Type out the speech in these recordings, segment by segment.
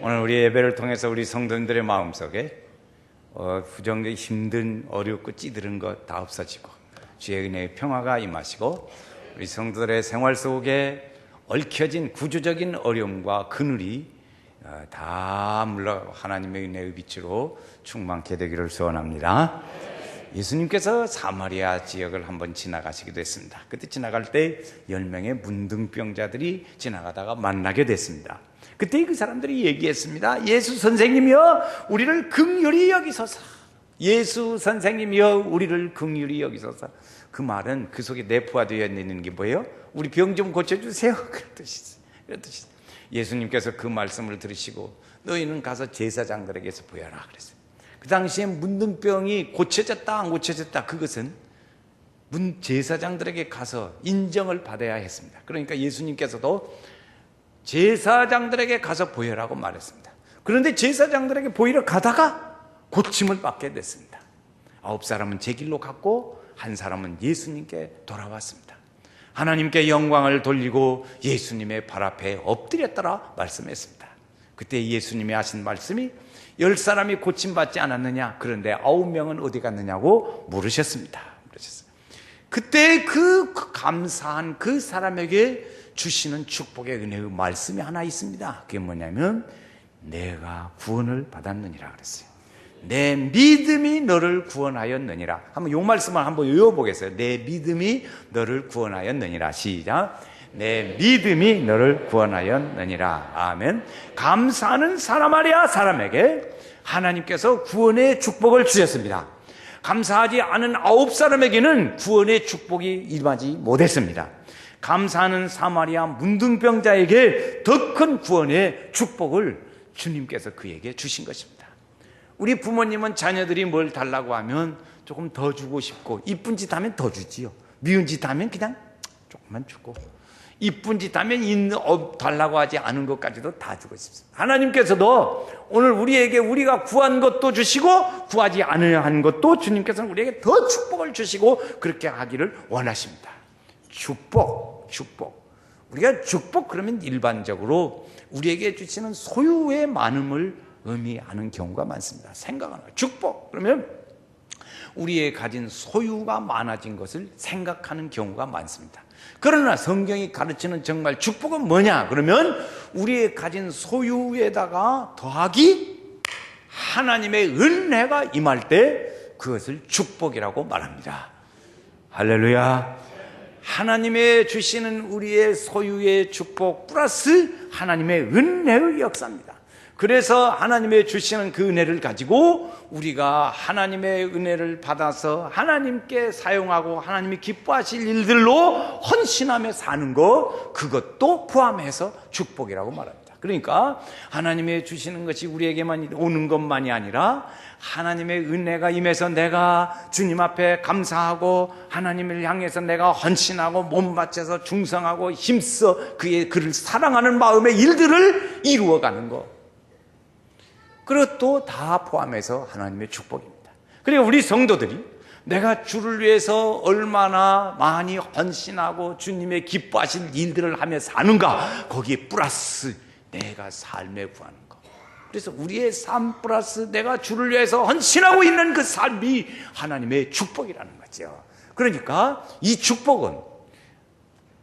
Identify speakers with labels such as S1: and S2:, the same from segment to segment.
S1: 오늘 우리 예배를 통해서 우리 성도님들의 마음속에 부정적 힘든 어렵고 찌들은 것 다 없어지고 주의 은혜의 평화가 임하시고 우리 성도들의 생활 속에 얽혀진 구조적인 어려움과 그늘이 다 물러 하나님의 은혜의 빛으로 충만케 되기를 소원합니다. 예수님께서 사마리아 지역을 한번 지나가시기도 했습니다. 그때 지나갈 때 10명의 문둥병자들이 지나가다가 만나게 됐습니다. 그때 그 사람들이 얘기했습니다. 예수 선생님이여 우리를 긍휼히 여기소서. 예수 선생님이여 우리를 긍휼히 여기소서. 그 말은 그 속에 내포되어 있는 게 뭐예요? 우리 병 좀 고쳐주세요. 그런 뜻이죠. 예수님께서 그 말씀을 들으시고 너희는 가서 제사장들에게서 보여라 그랬어요. 그 당시에 문둥병이 고쳐졌다 안 고쳐졌다 그것은 제사장들에게 가서 인정을 받아야 했습니다. 그러니까 예수님께서도 제사장들에게 가서 보여라고 말했습니다. 그런데 제사장들에게 보이러 가다가 고침을 받게 됐습니다. 9사람은 제 길로 갔고 1사람은 예수님께 돌아왔습니다. 하나님께 영광을 돌리고 예수님의 발 앞에 엎드렸더라 말씀했습니다. 그때 예수님이 하신 말씀이 10사람이 고침받지 않았느냐? 그런데 9명은 어디 갔느냐고 물으셨습니다. 그때 그 감사한 그 사람에게 주시는 축복의 은혜의 말씀이 하나 있습니다. 그게 뭐냐면 내가 구원을 받았느니라 그랬어요. 내 믿음이 너를 구원하였느니라. 한번 요 말씀을 한번 외워보겠어요. 내 믿음이 너를 구원하였느니라. 시작. 내 믿음이 너를 구원하였느니라. 아멘. 감사하는 사마리아 사람에게 하나님께서 구원의 축복을 주셨습니다. 감사하지 않은 9사람에게는 구원의 축복이 임하지 못했습니다. 감사하는 사마리아 문둥병자에게 더 큰 구원의 축복을 주님께서 그에게 주신 것입니다. 우리 부모님은 자녀들이 뭘 달라고 하면 조금 더 주고 싶고 이쁜 짓 하면 더 주지요. 미운 짓 하면 그냥 조금만 주고 이쁜 짓 하면 달라고 하지 않은 것까지도 다 주고 싶습니다. 하나님께서도 오늘 우리에게 우리가 구한 것도 주시고 구하지 않은 것도 주님께서는 우리에게 더 축복을 주시고 그렇게 하기를 원하십니다. 축복. 우리가 축복 그러면 일반적으로 우리에게 주시는 소유의 많음을 의미하는 경우가 많습니다. 생각하는 거예요. 축복 그러면 우리의 가진 소유가 많아진 것을 생각하는 경우가 많습니다. 그러나 성경이 가르치는 정말 축복은 뭐냐? 그러면 우리의 가진 소유에다가 더하기 하나님의 은혜가 임할 때 그것을 축복이라고 말합니다. 할렐루야. 하나님의 주시는 우리의 소유의 축복 플러스 하나님의 은혜의 역사입니다. 그래서 하나님의 주시는 그 은혜를 가지고 우리가 하나님의 은혜를 받아서 하나님께 사용하고 하나님이 기뻐하실 일들로 헌신하며 사는 것, 그것도 포함해서 축복이라고 말합니다. 그러니까 하나님의 주시는 것이 우리에게만 오는 것만이 아니라 하나님의 은혜가 임해서 내가 주님 앞에 감사하고 하나님을 향해서 내가 헌신하고 몸 바쳐서 충성하고 힘써 그를 사랑하는 마음의 일들을 이루어가는 것, 그것도 다 포함해서 하나님의 축복입니다. 그리고 우리 성도들이 내가 주를 위해서 얼마나 많이 헌신하고 주님의 기뻐하신 일들을 하며 사는가, 거기에 플러스 내가 삶에 구하는 것. 그래서 우리의 삶 플러스 내가 주를 위해서 헌신하고 있는 그 삶이 하나님의 축복이라는 거죠. 그러니까 이 축복은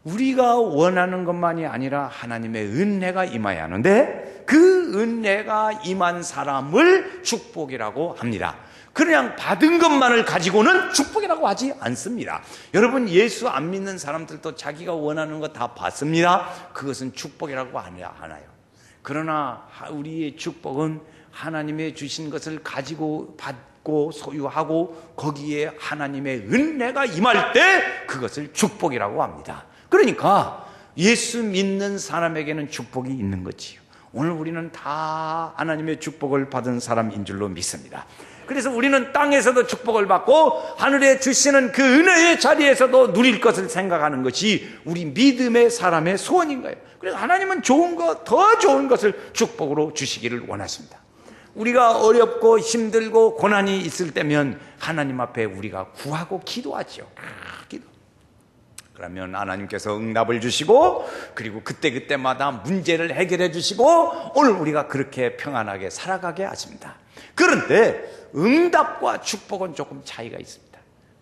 S1: 우리가 원하는 것만이 아니라 하나님의 은혜가 임해야 하는데 그 은혜가 임한 사람을 축복이라고 합니다. 그냥 받은 것만을 가지고는 축복이라고 하지 않습니다. 여러분, 예수 안 믿는 사람들도 자기가 원하는 거 다 받습니다. 그것은 축복이라고 하나요? 그러나 우리의 축복은 하나님의 주신 것을 가지고 받고 소유하고 거기에 하나님의 은혜가 임할 때 그것을 축복이라고 합니다. 그러니까 예수 믿는 사람에게는 축복이 있는 거지요. 오늘 우리는 다 하나님의 축복을 받은 사람인 줄로 믿습니다. 그래서 우리는 땅에서도 축복을 받고 하늘에 주시는 그 은혜의 자리에서도 누릴 것을 생각하는 것이 우리 믿음의 사람의 소원인 거예요. 그래서 하나님은 좋은 것, 더 좋은 것을 축복으로 주시기를 원하십니다. 우리가 어렵고 힘들고 고난이 있을 때면 하나님 앞에 우리가 구하고 기도하죠. 그러면 하나님께서 응답을 주시고 그리고 그때그때마다 문제를 해결해 주시고 오늘 우리가 그렇게 평안하게 살아가게 하십니다. 그런데 응답과 축복은 조금 차이가 있습니다.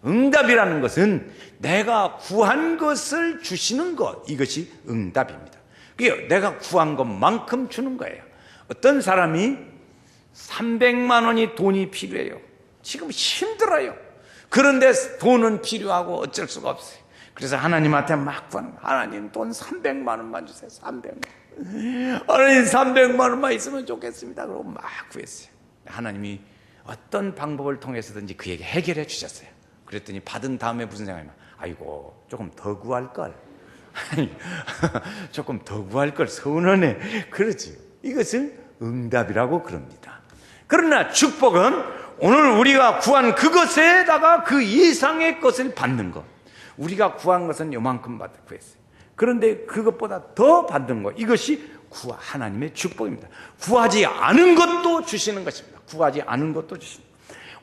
S1: 응답이라는 것은 내가 구한 것을 주시는 것, 이것이 응답입니다. 그게 내가 구한 것만큼 주는 거예요. 어떤 사람이 300만 원이 돈이 필요해요. 지금 힘들어요. 그런데 돈은 필요하고 어쩔 수가 없어요. 그래서 하나님한테 막 구하는 거예요. 하나님 돈 300만 원만 주세요. 300만 원. 하나님 300만 원만 있으면 좋겠습니다. 그러고 막 구했어요. 하나님이 어떤 방법을 통해서든지 그에게 해결해 주셨어요. 그랬더니 받은 다음에 무슨 생각이 나요? 아이고 조금 더 구할 걸. 조금 더 구할 걸 서운하네. 그렇지. 이것을 응답이라고 그럽니다. 그러나 축복은 오늘 우리가 구한 그것에다가 그 이상의 것을 받는 것. 우리가 구한 것은 요만큼 구했어요. 그런데 그것보다 더 받는 것, 이것이 하나님의 축복입니다. 구하지 않은 것도 주시는 것입니다. 구하지 않은 것도 주십니다.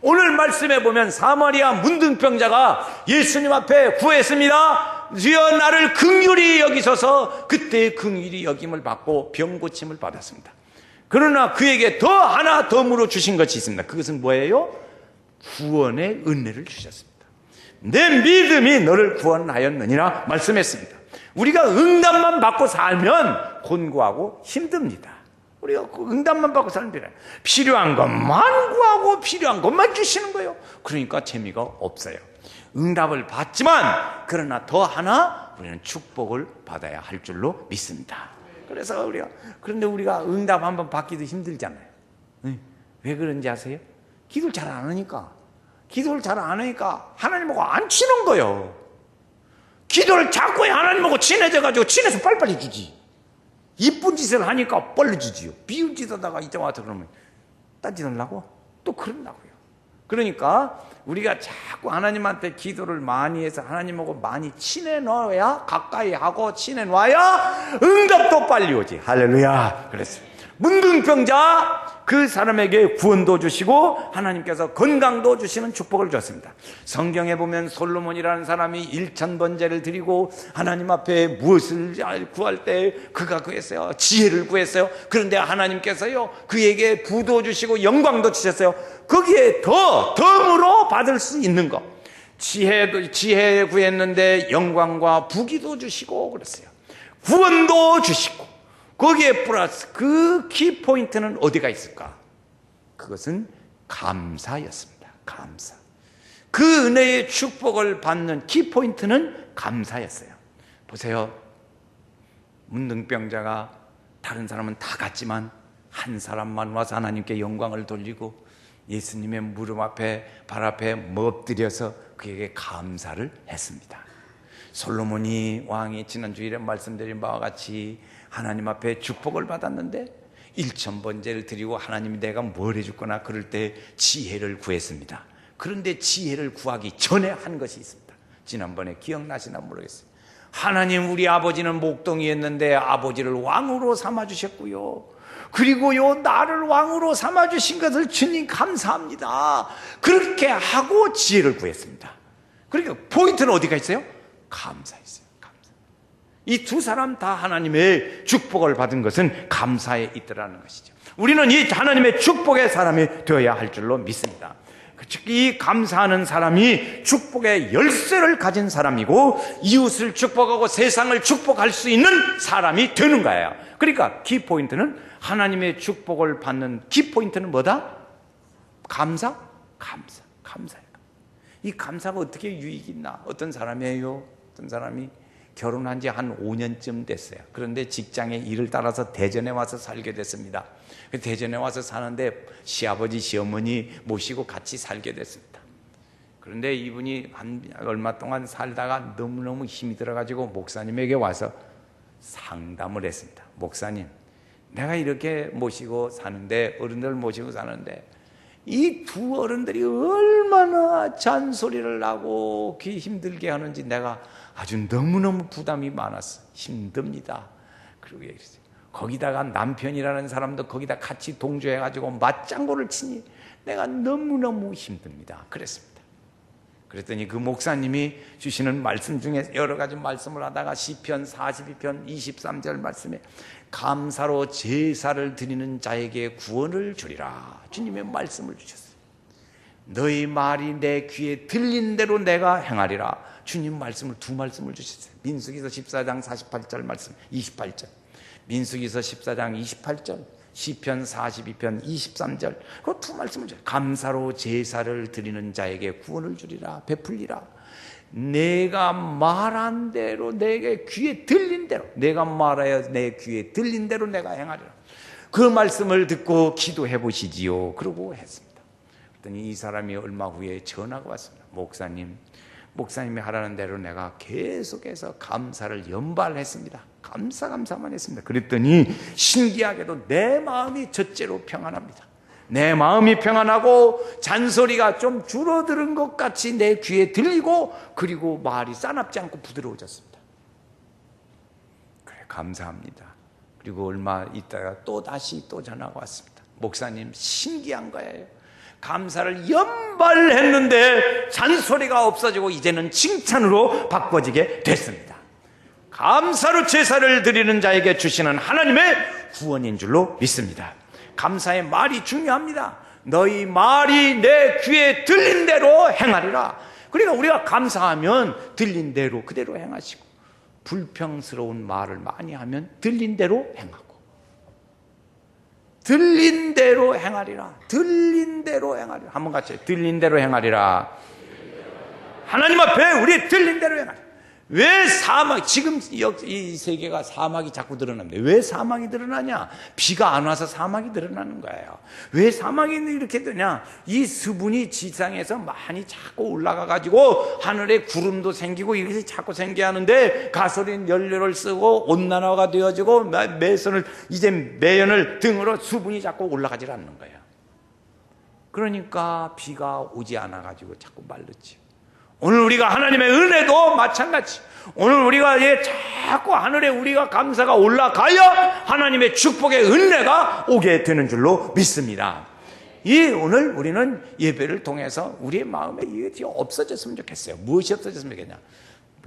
S1: 오늘 말씀에 보면 사마리아 문둥병자가 예수님 앞에 구했습니다. 주여 나를 긍휼히 여기소서. 그때 긍휼히 여김을 받고 병 고침을 받았습니다. 그러나 그에게 더 하나 덤으로 주신 것이 있습니다. 그것은 뭐예요? 구원의 은혜를 주셨습니다. 내 믿음이 너를 구원하였느니라 말씀했습니다. 우리가 응답만 받고 살면 곤고하고 힘듭니다. 우리가 응답만 받고 살면 필요한 것만 구하고 필요한 것만 주시는 거예요. 그러니까 재미가 없어요. 응답을 받지만 그러나 더 하나 우리는 축복을 받아야 할 줄로 믿습니다. 그래서 그런데 우리가 응답 한번 받기도 힘들잖아요. 왜 그런지 아세요? 기도를 잘 안 하니까. 기도를 잘 안 하니까 하나님하고 안 치는 거예요. 기도를 자꾸 하나님하고 친해져가지고 친해서 빨리빨리 주지. 이쁜 짓을 하니까 빨리 주지요. 비운 짓 하다가 이제 와서 그러면 따지려고 또 그런다고요. 그러니까 우리가 자꾸 하나님한테 기도를 많이 해서 하나님하고 많이 친해놔야, 가까이 하고 친해놔야 응답도 빨리 오지. 할렐루야. 그랬어요. 문둥병자 그 사람에게 구원도 주시고 하나님께서 건강도 주시는 축복을 주었습니다. 성경에 보면 솔로몬이라는 사람이 1000번제를 드리고 하나님 앞에 무엇을 구할 때 그가 구했어요. 지혜를 구했어요. 그런데 하나님께서요 그에게 부도 주시고 영광도 주셨어요. 거기에 덤으로 받을 수 있는 것, 지혜 구했는데 영광과 부귀도 주시고 그랬어요. 구원도 주시고 거기에 플러스 그 키포인트는 어디가 있을까? 그것은 감사였습니다. 감사. 그 은혜의 축복을 받는 키포인트는 감사였어요. 보세요. 문둥병자가 다른 사람은 다 갔지만 한 사람만 와서 하나님께 영광을 돌리고 예수님의 무릎 앞에 발 앞에 엎드려서 그에게 감사를 했습니다. 솔로몬이 왕이 지난 주일에 말씀드린 바와 같이 하나님 앞에 축복을 받았는데 1000번제를 드리고 하나님이 내가 뭘 해줄 거나 그럴 때 지혜를 구했습니다. 그런데 지혜를 구하기 전에 한 것이 있습니다. 지난번에 기억나시나 모르겠어요. 하나님 우리 아버지는 목동이었는데 아버지를 왕으로 삼아주셨고요. 그리고요 나를 왕으로 삼아주신 것을 주님 감사합니다. 그렇게 하고 지혜를 구했습니다. 그러니까 포인트는 어디가 있어요? 감사했어요. 이 두 사람 다 하나님의 축복을 받은 것은 감사에 있더라는 것이죠. 우리는 이 하나님의 축복의 사람이 되어야 할 줄로 믿습니다. 이 감사하는 사람이 축복의 열쇠를 가진 사람이고 이웃을 축복하고 세상을 축복할 수 있는 사람이 되는 거예요. 그러니까 키포인트는 하나님의 축복을 받는 키포인트는 뭐다? 감사? 감사예요. 이 감사가 어떻게 유익이 있나? 어떤 사람이에요? 어떤 사람이 결혼한 지 한 5년쯤 됐어요. 그런데 직장에 일을 따라서 대전에 와서 살게 됐습니다. 대전에 와서 사는데 시아버지, 시어머니 모시고 같이 살게 됐습니다. 그런데 이분이 얼마 동안 살다가 너무너무 힘이 들어가지고 목사님에게 와서 상담을 했습니다. 목사님, 내가 이렇게 모시고 사는데, 어른들 모시고 사는데 이 두 어른들이 얼마나 잔소리를 하고 귀 힘들게 하는지 내가 아주 너무너무 부담이 많았어. 힘듭니다. 그리고 얘기했어요. 거기다가 남편이라는 사람도 거기다 같이 동조해가지고 맞장구를 치니 내가 너무너무 힘듭니다. 그랬습니다. 그랬더니 그 목사님이 주시는 말씀 중에 여러 가지 말씀을 하다가 시편 42편 23절 말씀에 감사로 제사를 드리는 자에게 구원을 주리라, 주님의 말씀을 주셨어요. 너희 말이 내 귀에 들린 대로 내가 행하리라, 주님 말씀을 두 말씀을 주셨어요. 민수기서 14장 48절 말씀 28절, 민수기서 14장 28절, 시편 42편 23절, 그 두 말씀을 줘요. 감사로 제사를 드리는 자에게 구원을 주리라, 베풀리라. 내가 말한 대로 내게 귀에 들린 대로, 내가 말하여 내 귀에 들린 대로 내가 행하리라. 그 말씀을 듣고 기도해 보시지요. 그러고 했습니다. 그랬더니 이 사람이 얼마 후에 전화가 왔습니다. 목사님이 하라는 대로 내가 계속해서 감사를 연발했습니다. 감사만 했습니다. 그랬더니 신기하게도 내 마음이 첫째로 평안합니다. 내 마음이 평안하고 잔소리가 좀 줄어드는 것 같이 내 귀에 들리고, 그리고 말이 싸납지 않고 부드러워졌습니다. 그래, 감사합니다. 그리고 얼마 있다가 또 다시 전화가 왔습니다. 목사님, 신기한 거예요. 감사를 연발했는데 잔소리가 없어지고 이제는 칭찬으로 바꿔지게 됐습니다. 감사로 제사를 드리는 자에게 주시는 하나님의 구원인 줄로 믿습니다. 감사의 말이 중요합니다. 너희 말이 내 귀에 들린 대로 행하리라. 그러니까 우리가 감사하면 들린 대로 그대로 행하시고, 불평스러운 말을 많이 하면 들린 대로 행하고, 들린 대로 행하리라. 들린 대로 행하리라. 한번 같이 들린 대로 행하리라. 하나님 앞에 우리 들린 대로 행하리라. 왜 사막, 지금 이 세계가 사막이 자꾸 드러납니다. 왜 사막이 드러나냐? 비가 안 와서 사막이 드러나는 거예요. 왜 사막이 이렇게 되냐? 이 수분이 지상에서 많이 자꾸 올라가 가지고 하늘에 구름도 생기고 이것이 자꾸 생겨야 하는데, 가솔린 연료를 쓰고 온난화가 되어지고 매연을 등으로 수분이 자꾸 올라가질 않는 거예요. 그러니까 비가 오지 않아 가지고 자꾸 말랐지. 오늘 우리가 하나님의 은혜도 마찬가지. 오늘 우리가 자꾸 하늘에 우리가 감사가 올라가야 하나님의 축복의 은혜가 오게 되는 줄로 믿습니다. 오늘 우리는 예배를 통해서 우리의 마음에 이게 없어졌으면 좋겠어요. 무엇이 없어졌으면 좋겠냐?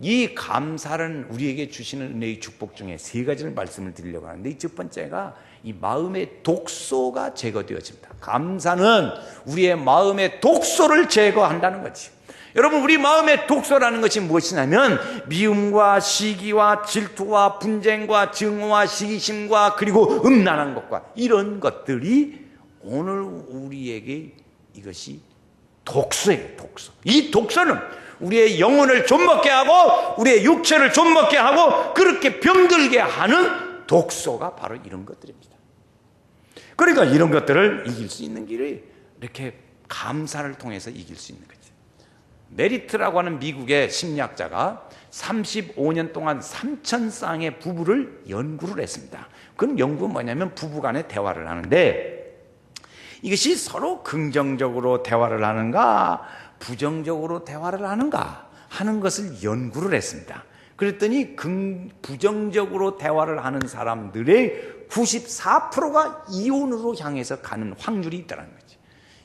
S1: 이 감사는 우리에게 주시는 은혜의 축복 중에 세 가지를 말씀을 드리려고 하는데, 이 첫 번째가 이 마음의 독소가 제거되어집니다. 감사는 우리의 마음의 독소를 제거한다는 거지. 여러분, 우리 마음의 독소라는 것이 무엇이냐면 미움과 시기와 질투와 분쟁과 증오와 시기심과 그리고 음란한 것과 이런 것들이 오늘 우리에게 이것이 독소예요. 독소. 이 독소는 우리의 영혼을 좀먹게 하고 우리의 육체를 좀먹게 하고 그렇게 병들게 하는 독소가 바로 이런 것들입니다. 그러니까 이런 것들을 이길 수 있는 길이 이렇게 감사를 통해서 이길 수 있는 거죠. 메리트라고 하는 미국의 심리학자가 35년 동안 3,000쌍의 부부를 연구를 했습니다. 그건 연구는 뭐냐면 부부 간의 대화를 하는데, 이것이 서로 긍정적으로 대화를 하는가 부정적으로 대화를 하는가 하는 것을 연구를 했습니다. 그랬더니 부정적으로 대화를 하는 사람들의 94%가 이혼으로 향해서 가는 확률이 있다는 거지.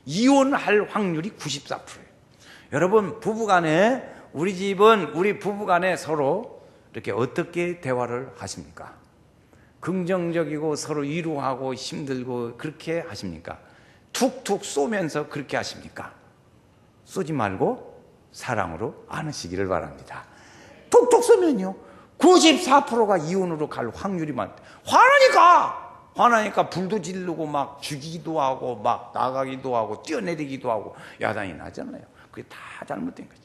S1: 이혼할 확률이 94%예요. 여러분, 부부간에, 우리 부부간에 서로 이렇게 어떻게 대화를 하십니까? 긍정적이고 서로 위로하고 힘들고 그렇게 하십니까? 툭툭 쏘면서 그렇게 하십니까? 쏘지 말고 사랑으로 안으시기를 바랍니다. 툭툭 쏘면요 94%가 이혼으로 갈 확률이 많다. 화나니까 불도 지르고 막 죽이기도 하고 막 나가기도 하고 뛰어내리기도 하고 야단이 나잖아요. 그게 다 잘못된 거지.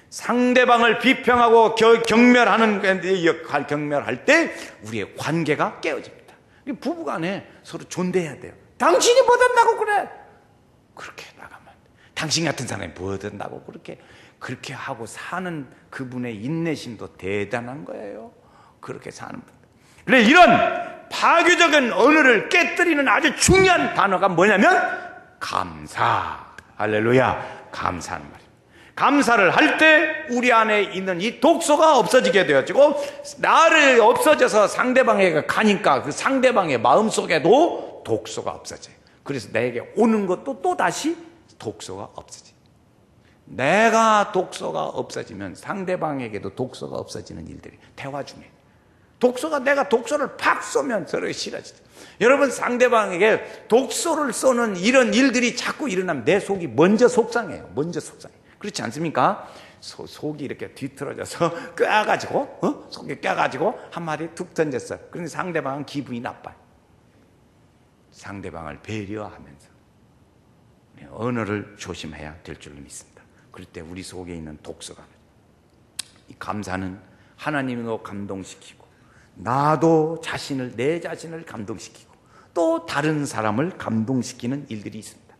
S1: 상대방을 비평하고 경멸할 때 우리의 관계가 깨어집니다. 부부간에 서로 존대해야 돼요. 당신이 뭐 된다고 그래? 그렇게 나가면 안 돼. 당신 같은 사람이 뭐 된다고 그렇게 하고 사는 그분의 인내심도 대단한 거예요. 그렇게 사는 분. 그래, 이런 파괴적인 언어를 깨뜨리는 아주 중요한 단어가 뭐냐면 감사. 할렐루야. 감사하는 말입니다. 감사를 할 때 우리 안에 있는 이 독소가 없어지게 되어지고, 나를 없어져서 상대방에게 가니까 그 상대방의 마음속에도 독소가 없어져요. 그래서 내게 오는 것도 또 다시 독소가 없어져요. 내가 독소가 없어지면 상대방에게도 독소가 없어지는 일들이 대화 중에 내가 독소를 팍 쏘면 서로 싫어지죠. 여러분, 상대방에게 독소를 쏘는 이런 일들이 자꾸 일어나면 내 속이 먼저 속상해요. 그렇지 않습니까? 속이 이렇게 뒤틀어져서 껴가지고 속에 껴가지고 한마디 툭 던졌어요. 그런데 상대방은 기분이 나빠요. 상대방을 배려하면서 언어를 조심해야 될 줄로 믿습니다. 그럴 때 우리 속에 있는 독소가, 이 감사는 하나님도 감동시키고 나도 내 자신을 감동시키고 또 다른 사람을 감동시키는 일들이 있습니다.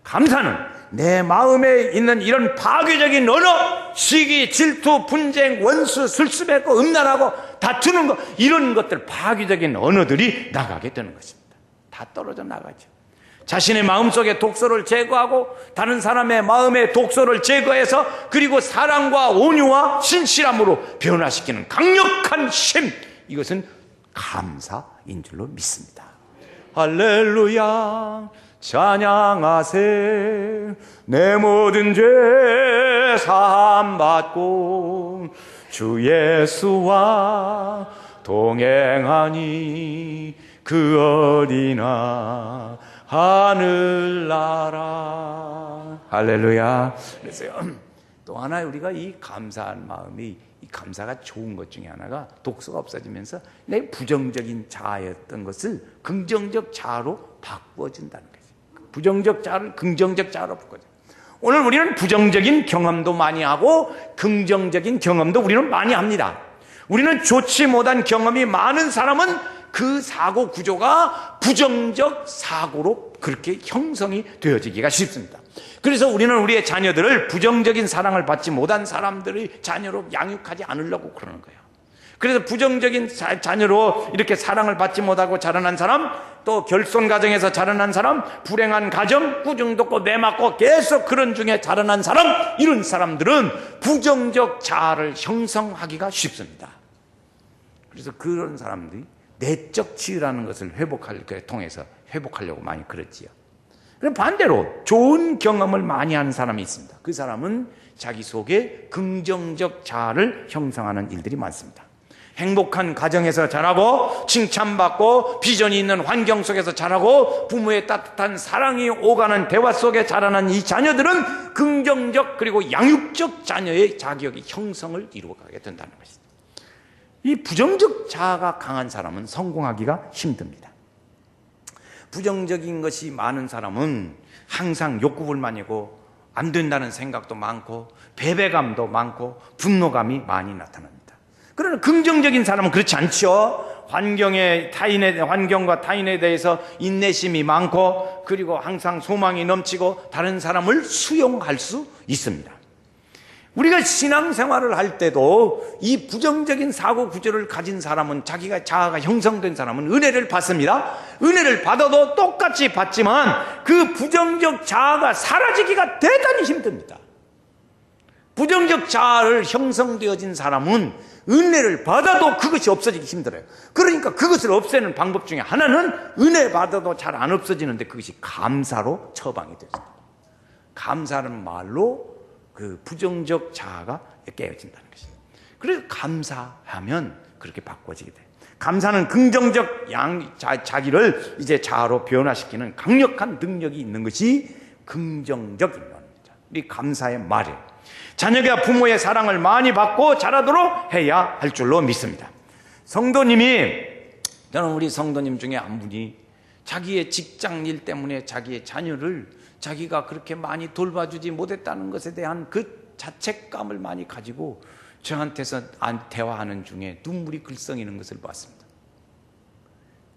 S1: 감사는 내 마음에 있는 이런 파괴적인 언어, 시기, 질투, 분쟁, 원수, 술수뱉고 음란하고 다투는 것, 이런 것들, 파괴적인 언어들이 나가게 되는 것입니다. 다 떨어져 나가죠. 자신의 마음속에 독소를 제거하고 다른 사람의 마음에 독소를 제거해서 그리고 사랑과 온유와 신실함으로 변화시키는 강력한 힘, 이것은 감사인 줄로 믿습니다. 할렐루야, 찬양하세. 내 모든 죄 사함 받고 주 예수와 동행하니 그 어디나 하늘나라. 할렐루야. 그래서요, 또 하나 우리가 이 감사한 마음이, 이 감사가 좋은 것 중에 하나가 독소가 없어지면서 내 부정적인 자아였던 것을 긍정적 자아로 바꿔준다는 거죠. 부정적 자아를 긍정적 자아로 바꿔줘. 오늘 우리는 부정적인 경험도 많이 하고 긍정적인 경험도 우리는 많이 합니다. 우리는 좋지 못한 경험이 많은 사람은 그 사고 구조가 부정적 사고로 그렇게 형성이 되어지기가 쉽습니다. 그래서 우리는 우리의 자녀들을 부정적인 사랑을 받지 못한 사람들의 자녀로 양육하지 않으려고 그러는 거예요. 그래서 부정적인 자녀로 이렇게 사랑을 받지 못하고 자라난 사람, 또 결손 가정에서 자라난 사람, 불행한 가정, 꾸중독고 내맞고 계속 그런 중에 자라난 사람, 이런 사람들은 부정적 자아를 형성하기가 쉽습니다. 그래서 그런 사람들이 내적 치유라는 것을 통해서 회복하려고 많이 그랬지요. 그럼 반대로 좋은 경험을 많이 하는 사람이 있습니다. 그 사람은 자기 속에 긍정적 자아를 형성하는 일들이 많습니다. 행복한 가정에서 자라고 칭찬받고 비전이 있는 환경 속에서 자라고 부모의 따뜻한 사랑이 오가는 대화 속에 자라난 이 자녀들은 긍정적 그리고 양육적 자녀의 자격이 형성을 이루어가게 된다는 것입니다. 이 부정적 자아가 강한 사람은 성공하기가 힘듭니다. 부정적인 것이 많은 사람은 항상 욕구불만이고 안 된다는 생각도 많고 패배감도 많고 분노감이 많이 나타납니다. 그러나 긍정적인 사람은 그렇지 않죠. 환경과 타인에 대해서 인내심이 많고 그리고 항상 소망이 넘치고 다른 사람을 수용할 수 있습니다. 우리가 신앙생활을 할 때도 이 부정적인 사고 구조를 가진 사람은, 자기가 자아가 형성된 사람은 은혜를 받습니다. 은혜를 받아도 똑같이 받지만 그 부정적 자아가 사라지기가 대단히 힘듭니다. 부정적 자아를 형성되어진 사람은 은혜를 받아도 그것이 없어지기 힘들어요. 그러니까 그것을 없애는 방법 중에 하나는 은혜 받아도 잘 안 없어지는데 그것이 감사로 처방이 됐습니다. 감사는 말로 그 부정적 자아가 깨어진다는 것입니다. 그래서 감사하면 그렇게 바꿔지게 돼요. 감사는 긍정적 자기를 이제 자아로 변화시키는 강력한 능력이 있는 것이 긍정적 인간입니다. 이 감사의 말이에요. 자녀가 부모의 사랑을 많이 받고 자라도록 해야 할 줄로 믿습니다. 저는 우리 성도님 중에 한 분이 자기의 직장 일 때문에 자기의 자녀를 자기가 그렇게 많이 돌봐주지 못했다는 것에 대한 그 자책감을 많이 가지고 저한테서 대화하는 중에 눈물이 글썽이는 것을 봤습니다.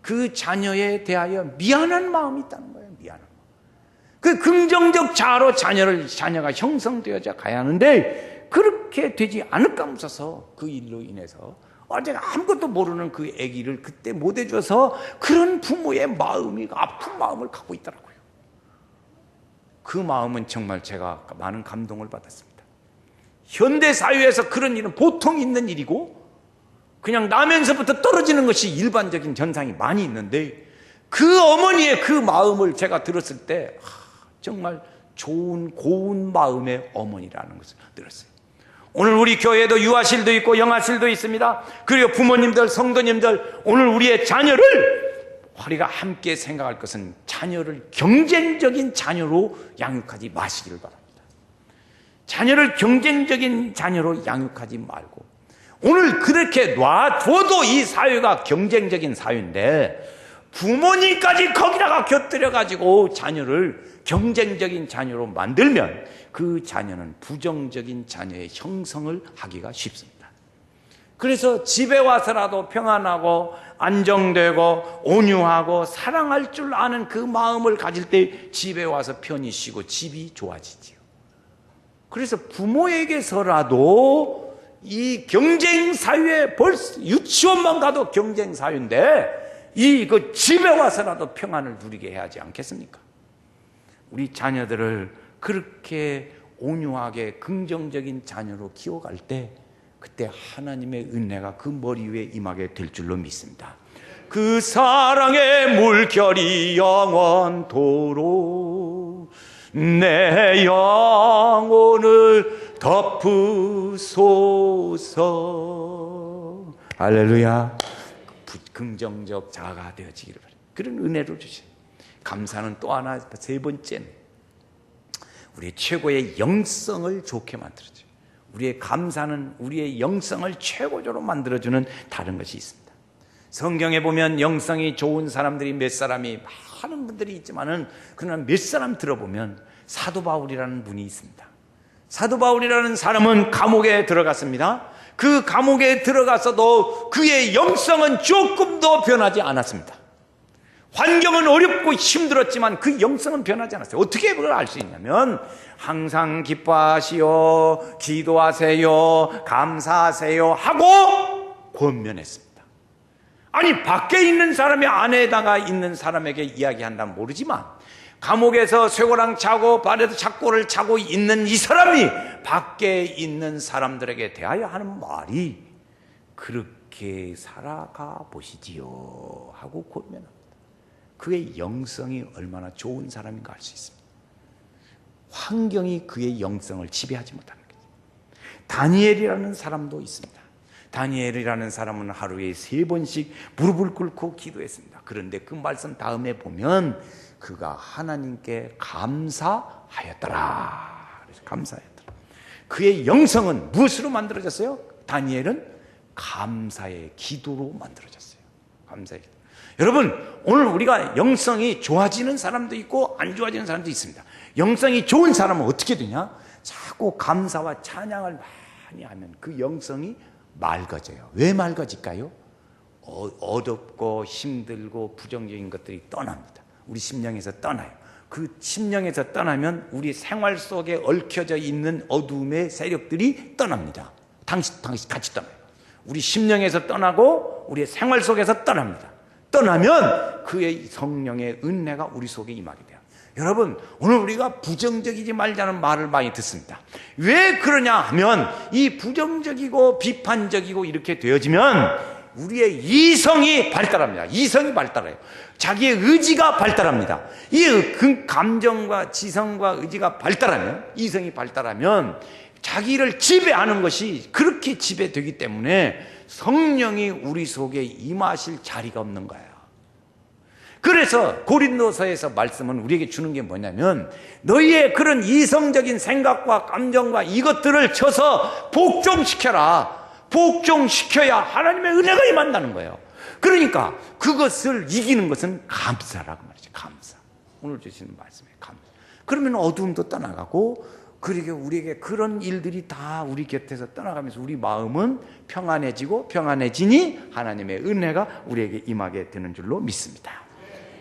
S1: 그 자녀에 대하여 미안한 마음이 있다는 거예요. 미안한 마음. 그 긍정적 자아로 자녀가 형성되어져 가야 하는데 그렇게 되지 않을까 무서워서 그 일로 인해서 제가 아무것도 모르는 그 아기를 그때 못 해줘서 그런 부모의 마음이 아픈 마음을 갖고 있더라고요. 그 마음은 정말 제가 많은 감동을 받았습니다. 현대 사회에서 그런 일은 보통 있는 일이고 그냥 나면서부터 떨어지는 것이 일반적인 현상이 많이 있는데 그 어머니의 그 마음을 제가 들었을 때 정말 좋은 고운 마음의 어머니라는 것을 들었어요. 오늘 우리 교회에도 유아실도 있고 영아실도 있습니다. 그리고 부모님들, 성도님들, 오늘 우리의 자녀를 우리가 함께 생각할 것은 자녀를 경쟁적인 자녀로 양육하지 마시기를 바랍니다. 자녀를 경쟁적인 자녀로 양육하지 말고, 오늘 그렇게 놔둬도 이 사회가 경쟁적인 사회인데 부모님까지 거기다가 곁들여가지고 자녀를 경쟁적인 자녀로 만들면 그 자녀는 부정적인 자녀의 형성을 하기가 쉽습니다. 그래서 집에 와서라도 평안하고 안정되고 온유하고 사랑할 줄 아는 그 마음을 가질 때 집에 와서 편히 쉬고 집이 좋아지지요. 그래서 부모에게서라도 이 경쟁 사회에 벌써 유치원만 가도 경쟁 사회인데 그 집에 와서라도 평안을 누리게 해야 하지 않겠습니까? 우리 자녀들을 그렇게 온유하게 긍정적인 자녀로 키워갈 때 그때 하나님의 은혜가 그 머리 위에 임하게 될 줄로 믿습니다. 그 사랑의 물결이 영원토록 내 영혼을 덮으소서. 할렐루야. 긍정적 자아가 되어지기를 바랍니다. 그런 은혜를 주세요. 감사는 또 하나, 세 번째는 우리의 최고의 영성을 좋게 만들어줘요. 우리의 감사는 우리의 영성을 최고조로 만들어주는 다른 것이 있습니다. 성경에 보면 영성이 좋은 사람들이 몇 사람이 많은 분들이 있지만은 그러나 몇 사람 들어보면 사도 바울이라는 분이 있습니다. 사도 바울이라는 사람은 감옥에 들어갔습니다. 그 감옥에 들어가서도 그의 영성은 조금도 변하지 않았습니다. 환경은 어렵고 힘들었지만 그 영성은 변하지 않았어요. 어떻게 그걸 알 수 있냐면 항상 기뻐하시오, 기도하세요, 감사하세요 하고 권면했습니다. 아니 밖에 있는 사람이 안에다가 있는 사람에게 이야기한다면 모르지만 감옥에서 쇠고랑 차고 발에도 착고를 차고 있는 이 사람이 밖에 있는 사람들에게 대하여 하는 말이 그렇게 살아가 보시지요 하고 권면합니다. 그의 영성이 얼마나 좋은 사람인가 알 수 있습니다. 환경이 그의 영성을 지배하지 못하는 거죠. 다니엘이라는 사람도 있습니다. 다니엘이라는 사람은 하루에 3번씩 무릎을 꿇고 기도했습니다. 그런데 그 말씀 다음에 보면 그가 하나님께 감사하였더라. 그래서 감사했더라. 그의 영성은 무엇으로 만들어졌어요? 다니엘은 감사의 기도로 만들어졌어요. 감사의 기도. 여러분, 오늘 우리가 영성이 좋아지는 사람도 있고 안 좋아지는 사람도 있습니다. 영성이 좋은 사람은 어떻게 되냐? 자꾸 감사와 찬양을 많이 하면 그 영성이 맑아져요. 왜 맑아질까요? 어둡고 힘들고 부정적인 것들이 떠납니다. 우리 심령에서 떠나요. 그 심령에서 떠나면 우리 생활 속에 얽혀져 있는 어두움의 세력들이 떠납니다. 당신 같이 떠나요. 우리 심령에서 떠나고 우리의 생활 속에서 떠납니다. 떠나면 그의 성령의 은혜가 우리 속에 임하게 돼요. 여러분, 오늘 우리가 부정적이지 말자는 말을 많이 듣습니다. 왜 그러냐 하면 이 부정적이고 비판적이고 이렇게 되어지면 우리의 이성이 발달합니다. 이성이 발달해요. 자기의 의지가 발달합니다. 이 감정과 지성과 의지가 발달하면, 이성이 발달하면 자기를 지배하는 것이 그렇게 지배되기 때문에 성령이 우리 속에 임하실 자리가 없는 거예요. 그래서 고린도서에서 말씀은 우리에게 주는 게 뭐냐면 너희의 그런 이성적인 생각과 감정과 이것들을 쳐서 복종시켜라. 복종시켜야 하나님의 은혜가 임한다는 거예요. 그러니까 그것을 이기는 것은 감사라고 말이죠. 감사. 오늘 주시는 말씀에 감사. 그러면 어두움도 떠나가고, 그리고 우리에게 그런 일들이 다 우리 곁에서 떠나가면서 우리 마음은 평안해지고 평안해지니 하나님의 은혜가 우리에게 임하게 되는 줄로 믿습니다.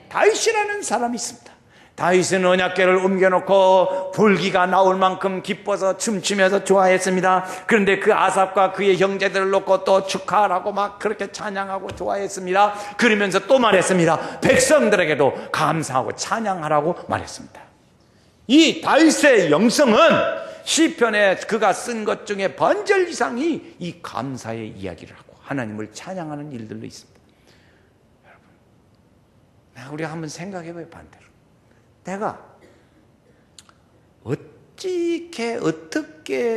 S1: 다윗이라는 사람이 있습니다. 다윗은 언약궤를 옮겨놓고 불기가 나올 만큼 기뻐서 춤추면서 좋아했습니다. 그런데 그 아삽과 그의 형제들을 놓고 또 축하하라고 막 그렇게 찬양하고 좋아했습니다. 그러면서 또 말했습니다. 백성들에게도 감사하고 찬양하라고 말했습니다. 이 다윗의 영성은 시편에 그가 쓴 것 중에 반절 이상이 이 감사의 이야기를 하고 하나님을 찬양하는 일들로 있습니다. 여러분, 우리가 한번 생각해봐요. 반대로 내가 어떻게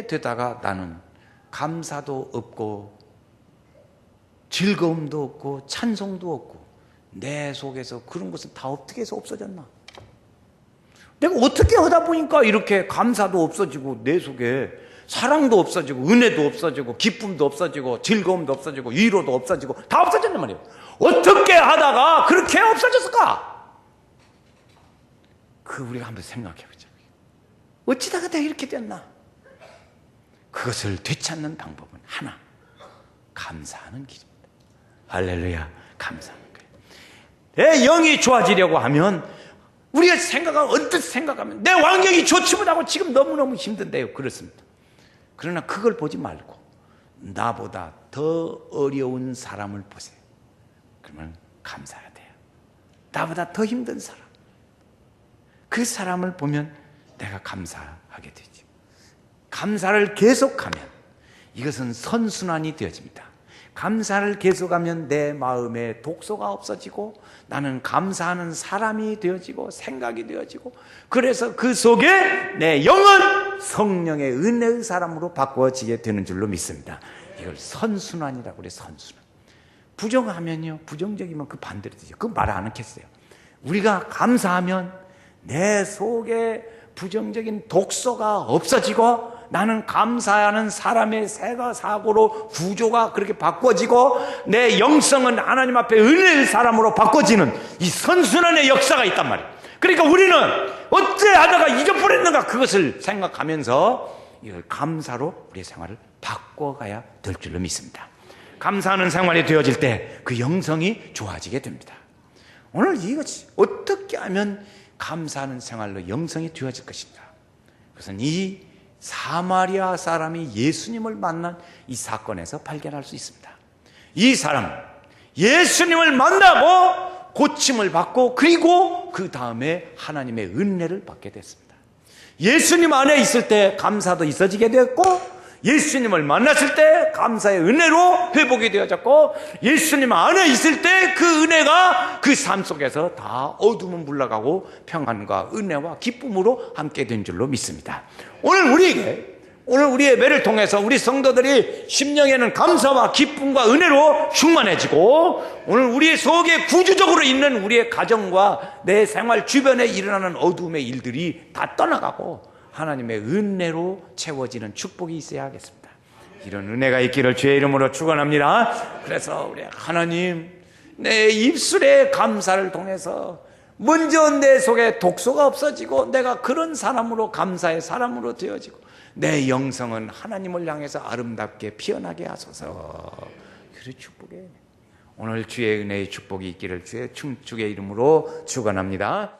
S1: 되다가 나는 감사도 없고 즐거움도 없고 찬송도 없고 내 속에서 그런 것은 다 어떻게 해서 없어졌나? 내가 어떻게 하다 보니까 이렇게 감사도 없어지고 내 속에 사랑도 없어지고 은혜도 없어지고 기쁨도 없어지고 즐거움도 없어지고 위로도 없어지고 다 없어졌단 말이에요. 어떻게 하다가 그렇게 없어졌을까? 우리가 한번 생각해 보자. 어찌다가 내가 이렇게 됐나? 그것을 되찾는 방법은 하나, 감사하는 길입니다. 할렐루야, 감사하는 거예요. 내 영이 좋아지려고 하면 우리가 언뜻 생각하면 내 환경이 좋지 못하고 지금 너무너무 힘든데요. 그렇습니다. 그러나 그걸 보지 말고 나보다 더 어려운 사람을 보세요. 그러면 감사해야 돼요. 나보다 더 힘든 사람, 그 사람을 보면 내가 감사하게 되죠. 감사를 계속하면 이것은 선순환이 되어집니다. 감사를 계속하면 내 마음에 독소가 없어지고 나는 감사하는 사람이 되어지고 생각이 되어지고, 그래서 그 속에 내 영은 성령의 은혜의 사람으로 바꿔지게 되는 줄로 믿습니다. 이걸 선순환이라고 그래요. 선순환. 부정하면요, 부정적이면 그 반대로 되죠. 그 말 안 하겠어요. 우리가 감사하면 내 속에 부정적인 독소가 없어지고 나는 감사하는 사람의 사고로 구조가 그렇게 바꿔지고 내 영성은 하나님 앞에 은혜의 사람으로 바꿔지는 이 선순환의 역사가 있단 말이에요. 그러니까 우리는 어째 하다가 잊어버렸는가, 그것을 생각하면서 이걸 감사로 우리의 생활을 바꿔가야 될 줄로 믿습니다. 감사하는 생활이 되어질 때 그 영성이 좋아지게 됩니다. 오늘 이것이 어떻게 하면 감사하는 생활로 영성이 되어질 것인가? 그것은 이 사마리아 사람이 예수님을 만난 이 사건에서 발견할 수 있습니다. 이 사람은 예수님을 만나고 고침을 받고 그리고 그 다음에 하나님의 은혜를 받게 됐습니다. 예수님 안에 있을 때 감사도 있어지게 되었고, 예수님을 만났을 때 감사의 은혜로 회복이 되어졌고, 예수님 안에 있을 때 그 은혜가 그 삶 속에서 다 어둠은 물러가고 평안과 은혜와 기쁨으로 함께 된 줄로 믿습니다. 오늘 우리 예배를 통해서 우리 성도들이 심령에는 감사와 기쁨과 은혜로 충만해지고, 오늘 우리 속에 구조적으로 있는 우리의 가정과 내 생활 주변에 일어나는 어둠의 일들이 다 떠나가고 하나님의 은혜로 채워지는 축복이 있어야 하겠습니다. 이런 은혜가 있기를 주의 이름으로 축원합니다. 그래서 우리 하나님, 내 입술의 감사를 통해서 먼저 내 속에 독소가 없어지고 내가 그런 사람으로, 감사의 사람으로 되어지고 내 영성은 하나님을 향해서 아름답게 피어나게 하소서. 그 축복에 오늘 주의 은혜의 축복이 있기를 주의 이름으로 축원합니다.